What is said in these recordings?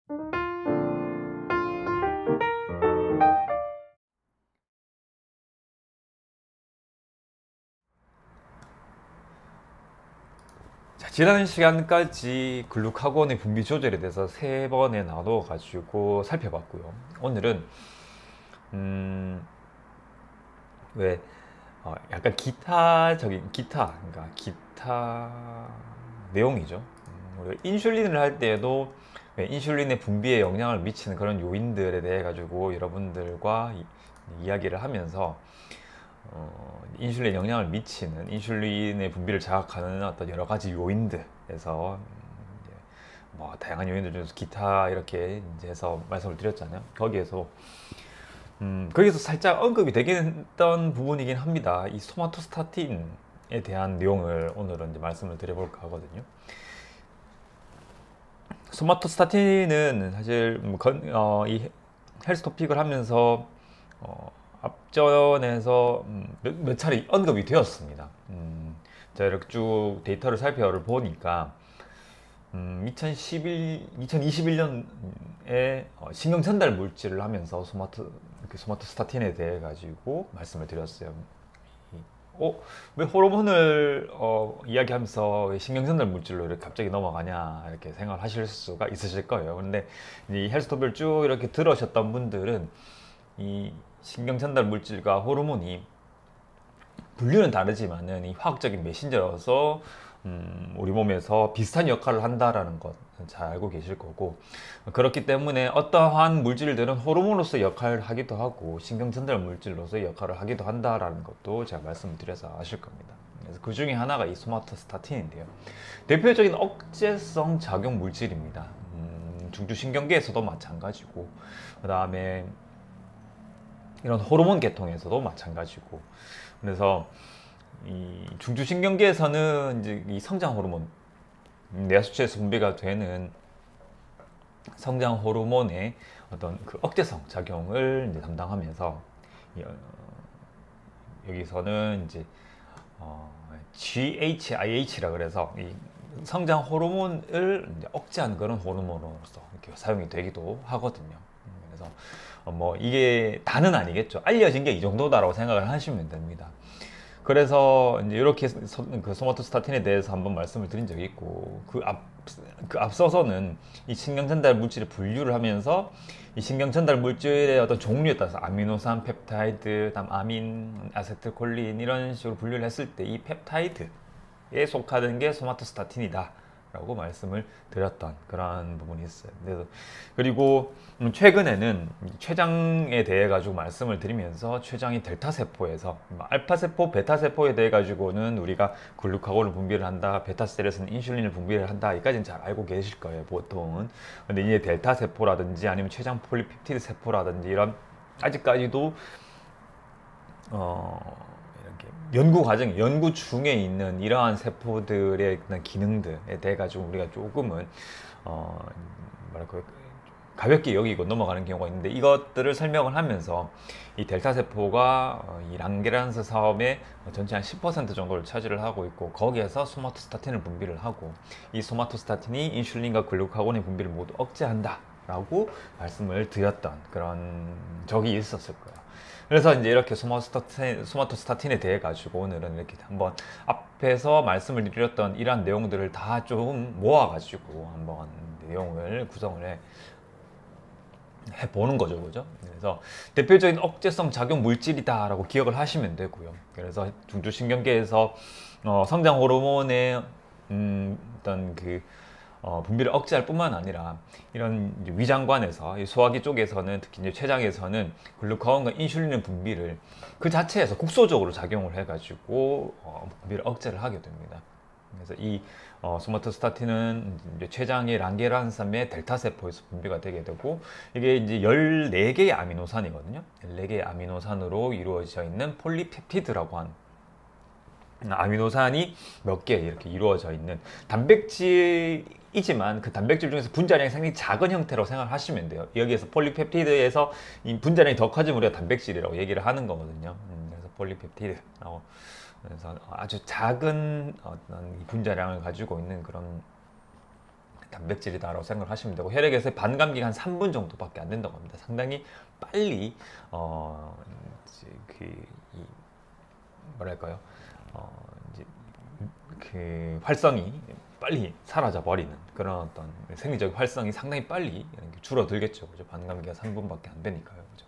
자, 지난 시간까지 글루카곤의 분비 조절에 대해서 세 번에 나눠 가지고 살펴봤고요. 오늘은 왜 약간 기타적인 그러니까 기타 내용이죠. 우리가 인슐린을 할 때에도 왜 인슐린의 분비에 영향을 미치는 그런 요인들에 대해 가지고 여러분들과 이야기를 하면서 인슐린에 영향을 미치는 인슐린의 분비를 자극하는 어떤 여러 가지 요인들에서 뭐 다양한 요인들 중에서 기타 이렇게 이제 해서 말씀을 드렸잖아요. 거기서 살짝 언급이 되긴 했던 부분이긴 합니다. 이 소마토스타틴에 대한 내용을 오늘은 이제 말씀을 드려볼까 하거든요. 소마토스타틴은 사실 이 헬스 토픽을 하면서 앞전에서 몇 차례 언급이 되었습니다. 제가 이렇게 쭉 데이터를 살펴보니까 2021년에 신경 전달 물질을 하면서 소마토스타틴에 대해 가지고 말씀을 드렸어요. 왜 호르몬을 이야기하면서 신경 전달 물질로 이렇게 갑자기 넘어가냐 이렇게 생각을 하실 수가 있으실 거예요. 근데 이 헬스토피를 쭉 이렇게 들으셨던 분들은 이 신경 전달 물질과 호르몬이 분류는 다르지만은 이 화학적인 메신저로서 우리 몸에서 비슷한 역할을 한다라는 것 잘 알고 계실 거고, 그렇기 때문에 어떠한 물질들은 호르몬으로서 역할을 하기도 하고 신경 전달 물질로서 역할을 하기도 한다라는 것도 제가 말씀을 드려서 아실 겁니다. 그래서 그 중에 하나가 이 소마토스타틴인데요. 대표적인 억제성 작용 물질입니다. 중추신경계에서도 마찬가지고, 그 다음에 이런 호르몬 계통에서도 마찬가지고, 그래서 이 중추신경계에서는 이제 이 성장 호르몬, 뇌하수체에서 분비가 되는 성장 호르몬의 어떤 그 억제성 작용을 이제 담당하면서 여기서는 이제 GHIH라 그래서 이 성장 호르몬을 이제 억제하는 그런 호르몬으로서 이렇게 사용이 되기도 하거든요. 그래서 뭐 이게 다는 아니겠죠. 알려진 게 이 정도다라고 생각을 하시면 됩니다. 그래서 이제 이렇게 그 소마토스타틴에 대해서 한번 말씀을 드린 적이 있고, 그 앞서서는 이 신경 전달 물질을 분류를 하면서 이 신경 전달 물질의 어떤 종류에 따라서 아미노산, 펩타이드, 다음 아민, 아세틸콜린 이런 식으로 분류를 했을 때 이 펩타이드에 속하는 게 소마토스타틴이다 라고 말씀을 드렸던 그런 부분이 있어요. 그리고 최근에는 췌장에 대해 가지고 말씀을 드리면서 췌장이 델타 세포에서 알파 세포, 베타 세포에 대해 가지고는 우리가 글루카곤을 분비를 한다, 베타셀에서는 인슐린을 분비를 한다, 이까지는 잘 알고 계실 거예요, 보통은. 근데 이제 델타 세포라든지 아니면 췌장 폴리펩티드 세포라든지 이런 아직까지도 연구 중에 있는 이러한 세포들의 기능들에 대해 가지고 우리가 조금은 뭐랄까 가볍게 여기고 넘어가는 경우가 있는데, 이것들을 설명을 하면서 이 델타 세포가 이 랑게란스 사업의 전체 한 10% 정도를 차지를 하고 있고, 거기에서 소마토스타틴을 분비를 하고, 이 소마토스타틴이 인슐린과 글루카곤의 분비를 모두 억제한다 라고 말씀을 드렸던 그런 적이 있었을 거예요. 그래서 이제 이렇게 소마토스타틴에 대해 가지고 오늘은 이렇게 한번 앞에서 말씀을 드렸던 이러한 내용들을 다 좀 모아 가지고 한번 내용을 구성을 해보는 거죠, 그죠? 그래서 대표적인 억제성 작용 물질이다라고 기억을 하시면 되고요. 그래서 중추신경계에서 성장 호르몬의 어떤 그 분비를 억제할 뿐만 아니라 이런 위장관에서 이 소화기 쪽에서는 특히 이제 췌장에서는 글루카곤과 인슐린의 분비를 그 자체에서 국소적으로 작용을 해가지고 분비를 억제를 하게 됩니다. 그래서 이 소마토스타틴은 이제 췌장의 랑게란삼의 델타 세포에서 분비가 되게 되고, 이게 이제 14개의 아미노산이거든요. 14개의 아미노산으로 이루어져 있는 폴리펩티드라고 하는 아미노산이 몇 개 이렇게 이루어져 있는 단백질이지만, 그 단백질 중에서 분자량이 상당히 작은 형태라고 생각하시면 돼요. 여기에서 폴리펩티드에서 이 분자량이 더 커지면 우리가 단백질이라고 얘기를 하는 거거든요. 그래서 폴리펩티드라고, 그래서 아주 작은 어떤 분자량을 가지고 있는 그런 단백질이다라고 생각을 하시면 되고, 혈액에서의 반감기가 한 3분 정도밖에 안 된다고 합니다. 상당히 빨리 이제 뭐랄까요, 이제 그 활성이 빨리 사라져 버리는 그런 어떤 생리적 활성이 상당히 빨리 줄어들겠죠. 그죠? 반감기가 3분밖에 안 되니까요. 그죠?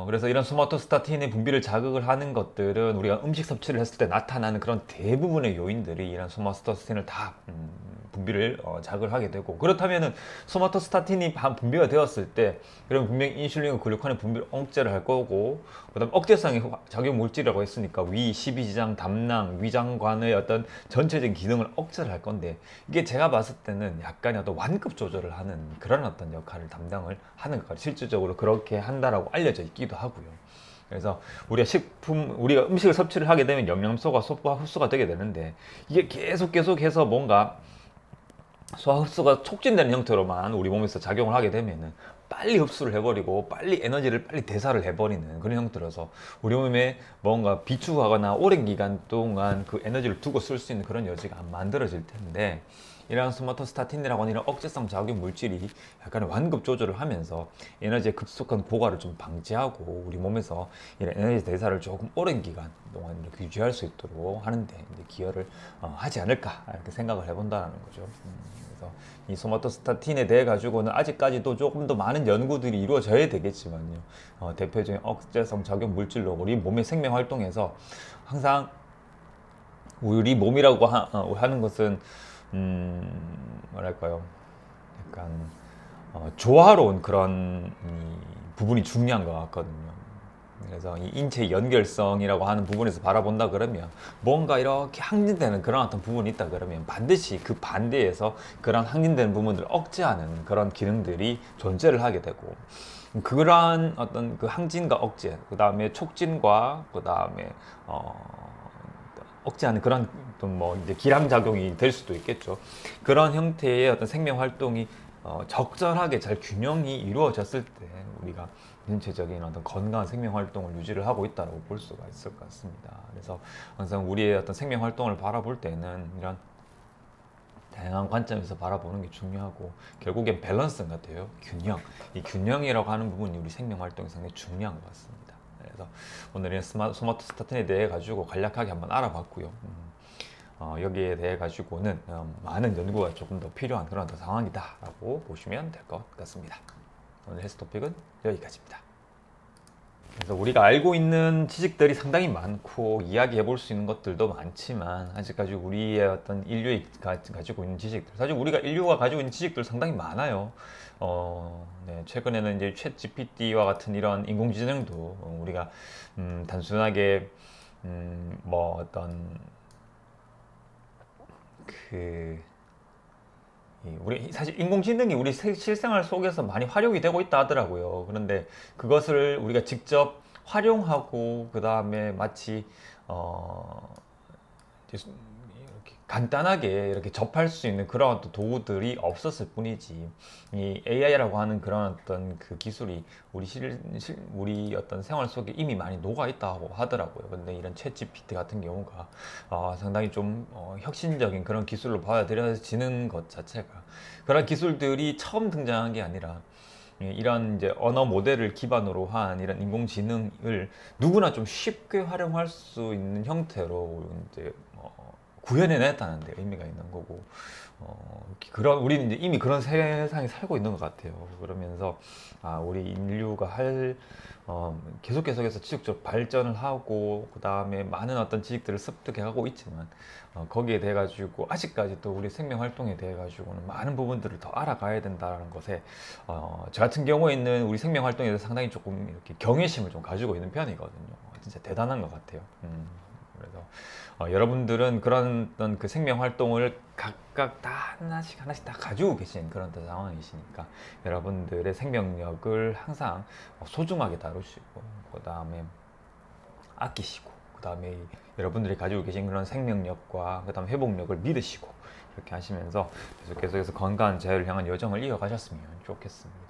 그래서 이런 소마토스타틴의 분비를 자극을 하는 것들은 우리가 음식 섭취를 했을 때 나타나는 그런 대부분의 요인들이 이런 소마토스타틴을 다 분비를 자극을 하게 되고, 그렇다면은 소마토스타틴이 분비가 되었을 때 그럼 분명히 인슐린과 글루칸의 분비를 억제를 할 거고, 그다음 억제성의 작용 물질이라고 했으니까 위, 십이지장, 담낭, 위장관의 어떤 전체적인 기능을 억제를 할 건데, 이게 제가 봤을 때는 약간의 어떤 완급 조절을 하는 그런 어떤 역할을 담당을 하는 것 같아요. 실질적으로 그렇게 한다라고 알려져 있기도 하고요. 그래서 우리가 음식을 섭취를 하게 되면 영양소가 소화 흡수가 되게 되는데, 이게 계속해서 뭔가 소화 흡수가 촉진되는 형태로만 우리 몸에서 작용을 하게 되면은 빨리 흡수를 해버리고 빨리 에너지를 빨리 대사를 해버리는 그런 형태로서 우리 몸에 뭔가 비축하거나 오랜 기간 동안 그 에너지를 두고 쓸 수 있는 그런 여지가 안 만들어질 텐데, 이러한 소마토스타틴이라고 하는 이런 억제성 작용 물질이 약간의 완급 조절을 하면서 에너지의 급속한 고갈을 좀 방지하고 우리 몸에서 이런 에너지 대사를 조금 오랜 기간 동안 이렇게 유지할 수 있도록 하는데 이제 기여를 하지 않을까 이렇게 생각을 해본다는 거죠. 그래서 이 소마토스타틴에 대해 가지고는 아직까지도 조금 더 많은 연구들이 이루어져야 되겠지만요. 대표적인 억제성 작용 물질로 우리 몸의 생명 활동에서 항상 우리 몸이라고 하는 것은 뭐랄까요, 약간 조화로운 그런 부분이 중요한 것 같거든요. 그래서 이 인체 연결성이라고 하는 부분에서 바라본다 그러면 뭔가 이렇게 항진되는 그런 어떤 부분이 있다 그러면 반드시 그 반대에서 그런 항진되는 부분들을 억제하는 그런 기능들이 존재를 하게 되고, 그러한 어떤 그 항진과 억제, 그 다음에 촉진과 그 다음에 억제하는 그런 뭐 이제 기량작용이 될 수도 있겠죠. 그런 형태의 어떤 생명 활동이 적절하게 잘 균형이 이루어졌을 때 우리가 전체적인 어떤 건강한 생명 활동을 유지를 하고 있다고 볼 수가 있을 것 같습니다. 그래서 항상 우리의 어떤 생명 활동을 바라볼 때는 이런 다양한 관점에서 바라보는 게 중요하고, 결국엔 밸런스 같아요. 균형. 이 균형이라고 하는 부분이 우리 생명 활동에 상당히 중요한 것 같습니다. 그래서 오늘은 소마토스타틴에 대해 가지고 간략하게 한번 알아봤고요. 여기에 대해 가지고는 많은 연구가 조금 더 필요한 그런 상황이다라고 보시면 될 것 같습니다. 오늘 헬스 토픽은 여기까지입니다. 그래서 우리가 알고 있는 지식들이 상당히 많고 이야기해 볼 수 있는 것들도 많지만, 아직까지 우리의 어떤 인류가 가지고 있는 지식들, 사실 우리가 인류가 가지고 있는 지식들 상당히 많아요. 네, 최근에는 이제 챗 GPT와 같은 이런 인공지능도 우리가 단순하게 뭐 어떤 우리 사실 인공지능이 우리 실생활 속에서 많이 활용이 되고 있다 하더라고요. 그런데 그것을 우리가 직접 활용하고 그 다음에 마치 이렇게 간단하게 이렇게 접할 수 있는 그런 도구들이 없었을 뿐이지, 이 AI라고 하는 그런 어떤 그 기술이 우리 어떤 생활 속에 이미 많이 녹아 있다고 하더라고요. 근데 이런 챗 GPT 같은 경우가 상당히 좀 혁신적인 그런 기술로 받아들여지는 것 자체가, 그런 기술들이 처음 등장한 게 아니라 이런 이제 언어 모델을 기반으로 한 이런 인공지능을 누구나 좀 쉽게 활용할 수 있는 형태로 이제 구현해냈다는 데 의미가 있는 거고, 우리는 이제 이미 그런 세상에 살고 있는 것 같아요. 그러면서 우리 인류가 계속해서 지속적으로 발전을 하고 그 다음에 많은 어떤 지식들을 습득해가고 있지만, 거기에 대해 가지고 아직까지도 우리 생명 활동에 대해 가지고는 많은 부분들을 더 알아가야 된다는 것에 저 같은 경우에는 우리 생명 활동에 대해서 상당히 조금 이렇게 경외심을 좀 가지고 있는 편이거든요. 진짜 대단한 것 같아요. 그래서 여러분들은 그런 어떤 그 생명 활동을 각각 다 하나씩 다 가지고 계신 그런 상황이시니까, 여러분들의 생명력을 항상 소중하게 다루시고 그 다음에 아끼시고, 그 다음에 여러분들이 가지고 계신 그런 생명력과 그 다음 회복력을 믿으시고, 이렇게 하시면서 계속해서 건강한 자유를 향한 여정을 이어가셨으면 좋겠습니다.